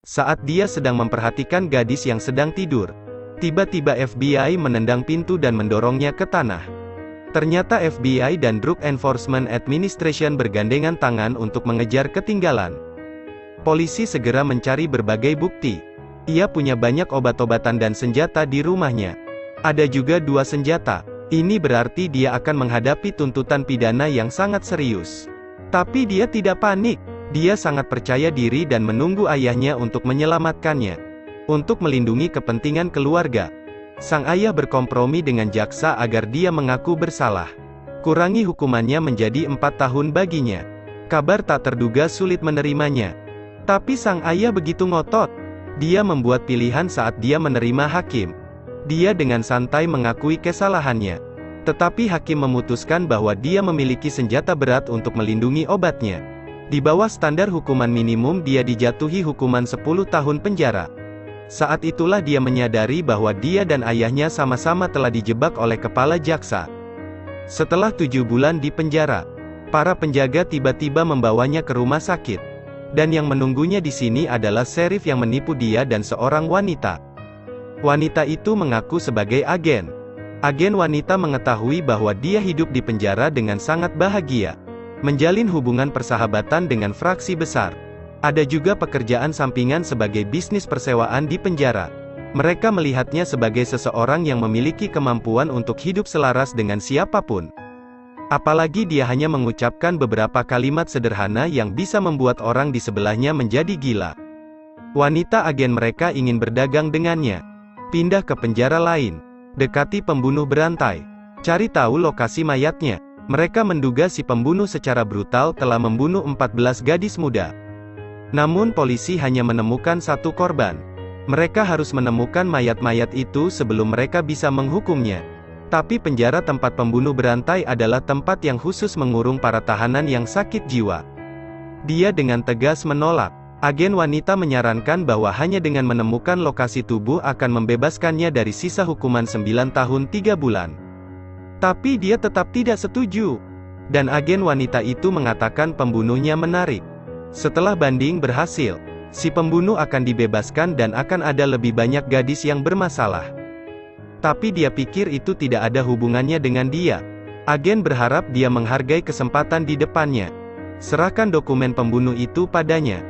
Saat dia sedang memperhatikan gadis yang sedang tidur, tiba-tiba FBI menendang pintu dan mendorongnya ke tanah. Ternyata FBI dan Drug Enforcement Administration bergandengan tangan untuk mengejar ketinggalan. Polisi segera mencari berbagai bukti. Ia punya banyak obat-obatan dan senjata di rumahnya. Ada juga 2 senjata. Ini berarti dia akan menghadapi tuntutan pidana yang sangat serius. Tapi dia tidak panik. Dia sangat percaya diri dan menunggu ayahnya untuk menyelamatkannya. Untuk melindungi kepentingan keluarga, sang ayah berkompromi dengan jaksa agar dia mengaku bersalah. Kurangi hukumannya menjadi 4 tahun baginya. Kabar tak terduga sulit menerimanya. Tapi sang ayah begitu ngotot. Dia membuat pilihan saat dia menerima hakim. Dia dengan santai mengakui kesalahannya. Tetapi hakim memutuskan bahwa dia memiliki senjata berat untuk melindungi obatnya. Di bawah standar hukuman minimum dia dijatuhi hukuman 10 tahun penjara. Saat itulah dia menyadari bahwa dia dan ayahnya sama-sama telah dijebak oleh kepala jaksa. Setelah 7 bulan di penjara, para penjaga tiba-tiba membawanya ke rumah sakit. Dan yang menunggunya di sini adalah sheriff yang menipu dia dan seorang wanita. Wanita itu mengaku sebagai agen. Agen wanita mengetahui bahwa dia hidup di penjara dengan sangat bahagia. Menjalin hubungan persahabatan dengan fraksi besar. Ada juga pekerjaan sampingan sebagai bisnis persewaan di penjara. Mereka melihatnya sebagai seseorang yang memiliki kemampuan untuk hidup selaras dengan siapapun. Apalagi dia hanya mengucapkan beberapa kalimat sederhana yang bisa membuat orang di sebelahnya menjadi gila. Wanita agen mereka ingin berdagang dengannya. Pindah ke penjara lain. Dekati pembunuh berantai. Cari tahu lokasi mayatnya. Mereka menduga si pembunuh secara brutal telah membunuh 14 gadis muda. Namun polisi hanya menemukan 1 korban. Mereka harus menemukan mayat-mayat itu sebelum mereka bisa menghukumnya. Tapi penjara tempat pembunuh berantai adalah tempat yang khusus mengurung para tahanan yang sakit jiwa. Dia dengan tegas menolak. Agen wanita menyarankan bahwa hanya dengan menemukan lokasi tubuh akan membebaskannya dari sisa hukuman 9 tahun 3 bulan. Tapi dia tetap tidak setuju. Dan agen wanita itu mengatakan pembunuhnya menarik. Setelah banding berhasil, si pembunuh akan dibebaskan dan akan ada lebih banyak gadis yang bermasalah. Tapi dia pikir itu tidak ada hubungannya dengan dia. Agen berharap dia menghargai kesempatan di depannya. Serahkan dokumen pembunuh itu padanya.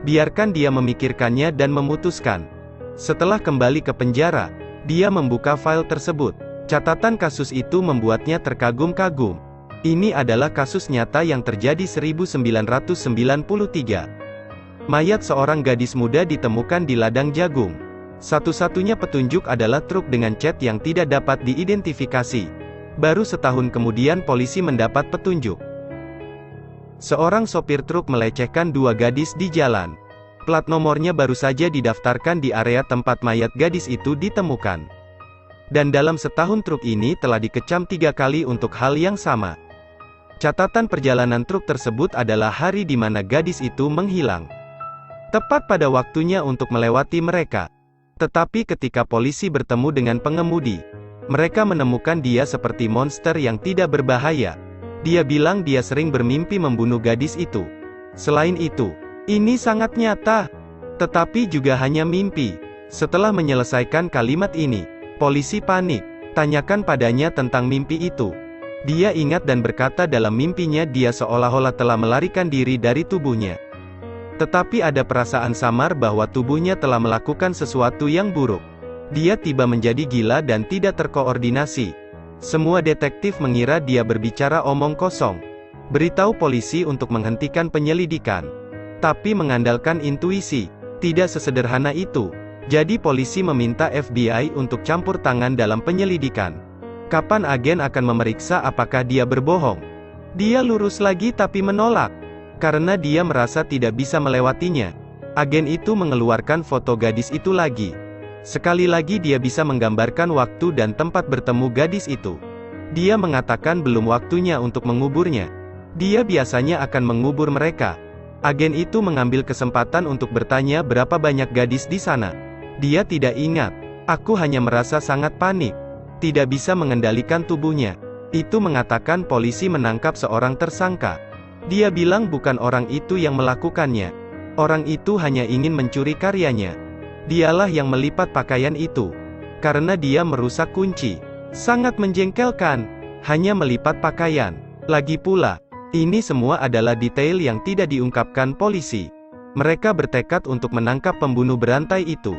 Biarkan dia memikirkannya dan memutuskan. Setelah kembali ke penjara, dia membuka file tersebut. Catatan kasus itu membuatnya terkagum-kagum. Ini adalah kasus nyata yang terjadi 1993. Mayat seorang gadis muda ditemukan di ladang jagung. Satu-satunya petunjuk adalah truk dengan cat yang tidak dapat diidentifikasi. Baru setahun kemudian polisi mendapat petunjuk. Seorang sopir truk melecehkan 2 gadis di jalan. Plat nomornya baru saja didaftarkan di area tempat mayat gadis itu ditemukan. Dan dalam setahun truk ini telah dikecam 3 kali untuk hal yang sama. Catatan perjalanan truk tersebut adalah hari di mana gadis itu menghilang. Tepat pada waktunya untuk melewati mereka. Tetapi ketika polisi bertemu dengan pengemudi, mereka menemukan dia seperti monster yang tidak berbahaya. Dia bilang dia sering bermimpi membunuh gadis itu. Selain itu, ini sangat nyata. Tetapi juga hanya mimpi. Setelah menyelesaikan kalimat ini, polisi panik. Tanyakan padanya tentang mimpi itu. Dia ingat dan berkata dalam mimpinya dia seolah-olah telah melarikan diri dari tubuhnya. Tetapi ada perasaan samar bahwa tubuhnya telah melakukan sesuatu yang buruk. Dia tiba menjadi gila dan tidak terkoordinasi. Semua detektif mengira dia berbicara omong kosong. Beritahu polisi untuk menghentikan penyelidikan. Tapi mengandalkan intuisi. Tidak sesederhana itu. Jadi polisi meminta FBI untuk campur tangan dalam penyelidikan. Kapan agen akan memeriksa apakah dia berbohong? Dia lurus lagi tapi menolak. Karena dia merasa tidak bisa melewatinya. Agen itu mengeluarkan foto gadis itu lagi. Sekali lagi dia bisa menggambarkan waktu dan tempat bertemu gadis itu. Dia mengatakan belum waktunya untuk menguburnya. Dia biasanya akan mengubur mereka. Agen itu mengambil kesempatan untuk bertanya berapa banyak gadis di sana. Dia tidak ingat. Aku hanya merasa sangat panik. Tidak bisa mengendalikan tubuhnya. Itu mengatakan polisi menangkap seorang tersangka. Dia bilang bukan orang itu yang melakukannya. Orang itu hanya ingin mencuri karyanya. Dialah yang melipat pakaian itu. Karena dia merusak kunci. Sangat menjengkelkan. Hanya melipat pakaian. Lagi pula, ini semua adalah detail yang tidak diungkapkan polisi. Mereka bertekad untuk menangkap pembunuh berantai itu.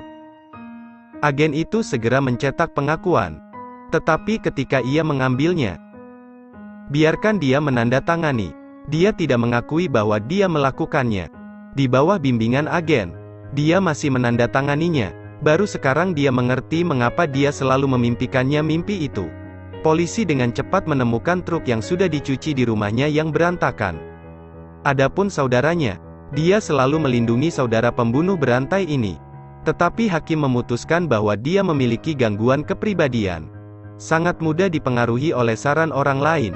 Agen itu segera mencetak pengakuan. Tetapi ketika ia mengambilnya, biarkan dia menandatangani. Dia tidak mengakui bahwa dia melakukannya. Di bawah bimbingan agen, dia masih menandatanganinya. Baru sekarang dia mengerti mengapa dia selalu memimpikannya mimpi itu. Polisi dengan cepat menemukan truk yang sudah dicuci di rumahnya yang berantakan. Adapun saudaranya, dia selalu melindungi saudara pembunuh berantai ini. Tetapi hakim memutuskan bahwa dia memiliki gangguan kepribadian. Sangat mudah dipengaruhi oleh saran orang lain.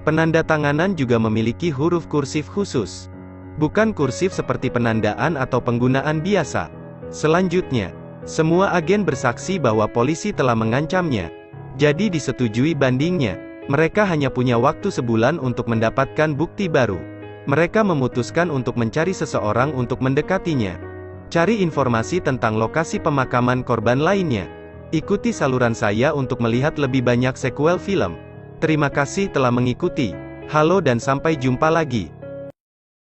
Penandatanganan juga memiliki huruf kursif khusus. Bukan kursif seperti penandaan atau penggunaan biasa. Selanjutnya, semua agen bersaksi bahwa polisi telah mengancamnya. Jadi disetujui bandingnya. Mereka hanya punya waktu sebulan untuk mendapatkan bukti baru. Mereka memutuskan untuk mencari seseorang untuk mendekatinya. Cari informasi tentang lokasi pemakaman korban lainnya. Ikuti saluran saya untuk melihat lebih banyak sequel film. Terima kasih telah mengikuti. Halo dan sampai jumpa lagi.